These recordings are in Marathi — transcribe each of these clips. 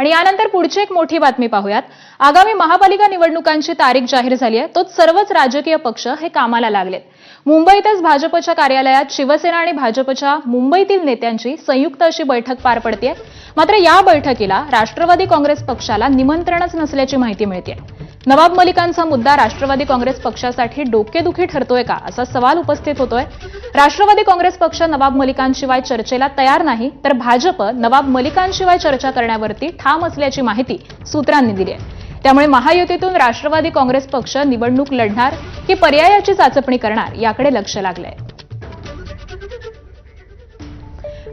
आणि यानंतर पुढची एक मोठी बातमी पाहूयात। आगामी महापालिका निवडणुकांची तारीख जाहीर झाली आहे, तोच सर्वच राजकीय पक्ष हे कामाला लागलेत। मुंबईतच भाजपच्या कार्यालयात शिवसेना आणि भाजपच्या मुंबईतील नेत्यांची संयुक्त अशी बैठक पार पडतेय। मात्र या बैठकीला राष्ट्रवादी काँग्रेस पक्षाला निमंत्रणच नसल्याची माहिती मिळते। नवाब मलिकांचा मुद्दा राष्ट्रवादी काँग्रेस पक्षासाठी डोकेदुखी ठरतोय का, असा सवाल उपस्थित होतोय। राष्ट्रवादी काँग्रेस पक्ष नवाब मलिकांशिवाय चर्चेला तयार नाही, तर भाजप नवाब मलिकांशिवाय चर्चा करण्यावरती ठाम असल्याची माहिती सूत्रांनी दिली आहे। त्यामुळे महायुतीतून राष्ट्रवादी काँग्रेस पक्ष निवडणूक लढणार की पर्यायाची चाचपणी करणार याकडे लक्ष लागलंय।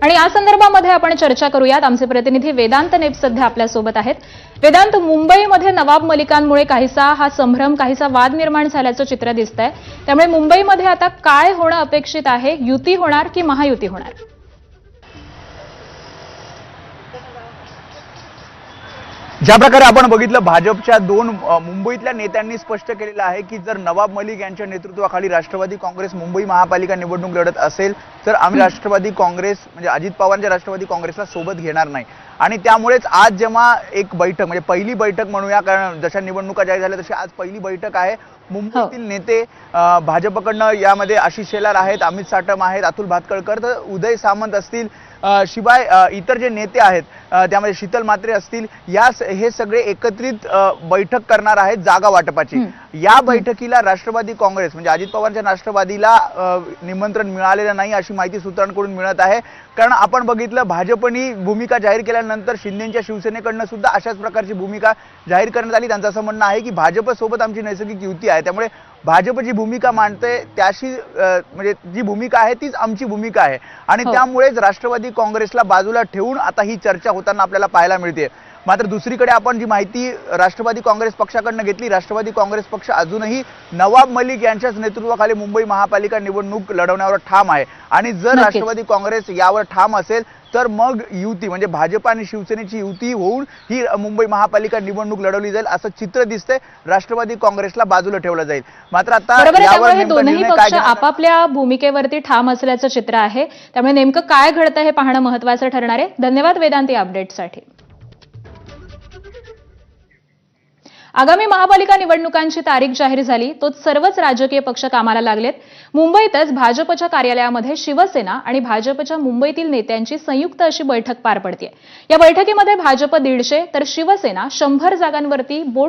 आणि या संदर्भामध्ये आपण चर्चा करूयात। आमचे प्रतिनिधी वेदांत नेप सध्या आपल्यासोबत आहेत। वेदांत, मुंबईमध्ये नवाब मलिकांमुळे काहीसा हा संभ्रम, काहीसा वाद निर्माण झाल्याचं चित्र दिसतंय। त्यामुळे मुंबईमध्ये आता काय होणं अपेक्षित आहे? युती होणार की महायुती होणार? ज्या प्रकारे आपण बघितलं, भाजपच्या दोन मुंबईतल्या नेत्यांनी स्पष्ट केलेलं आहे की जर नवाब मलिक यांच्या नेतृत्वाखाली राष्ट्रवादी काँग्रेस मुंबई महापालिका निवडणूक लढत असेल तर आम्ही राष्ट्रवादी काँग्रेस म्हणजे अजित पवारांच्या राष्ट्रवादी काँग्रेसला सोबत घेणार नाही। आणि त्यामुळेच आज जेव्हा एक बैठक म्हणजे पहिली बैठक म्हणूया, कारण जशा निवडणुका जाहीर झाल्या तशी आज पहिली बैठक आहे। मुंबईतील नेते भाजपकडनं यामध्ये आशिष शेलार आहेत, अमित साटम आहेत, अतुल भातखळकर, तर उदय सामंत असतील, शिवाय इतर जे नेते आहेत त्यामध्ये शीतल म्हात्रे असतील, हे सगळे एकत्रित बैठक करणार आहेत जागा वाटपाची। या बैठकीला राष्ट्रवादी काँग्रेस म्हणजे अजित पवारांच्या राष्ट्रवादीला निमंत्रण मिळालेलं नाही अशी माहिती सूत्रांकडून मिळत आहे। कारण आपण बघितलं, भाजपनी भूमिका जाहीर केल्यानंतर शिंदेच्या शिवसेनेकडनं सुद्धा अशाच प्रकारची भूमिका जाहीर करण्यात आली। त्यांचं असं म्हणणं आहे की भाजपसोबत आमची नैसर्गिक युती आहे, त्यामुळे भाजप जी भूमिका मांडते त्याशी म्हणजे जी भूमिका आहे तीच आमची भूमिका आहे। आणि त्यामुळेच राष्ट्रवादी काँग्रेसला बाजूला ठेवून आता ही चर्चा होताना आपल्याला पाहायला मिळते। मात्र दुसरीकडे आपण जी माहिती राष्ट्रवादी काँग्रेस पक्षाकडनं घेतली, राष्ट्रवादी काँग्रेस पक्ष अजूनही नवाब मलिक यांच्याच नेतृत्वाखाली मुंबई महापालिका निवडणूक लढवण्यावर ठाम आहे। आणि जर राष्ट्रवादी काँग्रेस यावर ठाम असेल तर मग युती म्हणजे भाजप आणि शिवसेनेची युती होऊन ही मुंबई महापालिका निवडणूक लढवली जाईल असं चित्र दिसतंय। राष्ट्रवादी काँग्रेसला बाजूला ठेवलं जाईल। मात्र आता यावर दोन्ही पक्ष आपापल्या भूमिकेवरती ठाम असल्याचं चित्र आहे, त्यामुळे नेमकं काय घडतं हे पाहणं महत्त्वाचं ठरणार आहे। धन्यवाद वेदांत या अपडेटसाठी। आगामी महापालिका निवडणुकांची तारीख जाहीर झाली, तोच सर्वच राजकीय पक्ष कामाला लागलेत। मुंबईतच भाजपच्या कार्यालयामध्ये शिवसेना आणि भाजपच्या मुंबईतील नेत्यांची संयुक्त अशी बैठक पार पडतेय। या बैठकीमध्ये भाजप 150 तर शिवसेना 100 जागांवरती बोट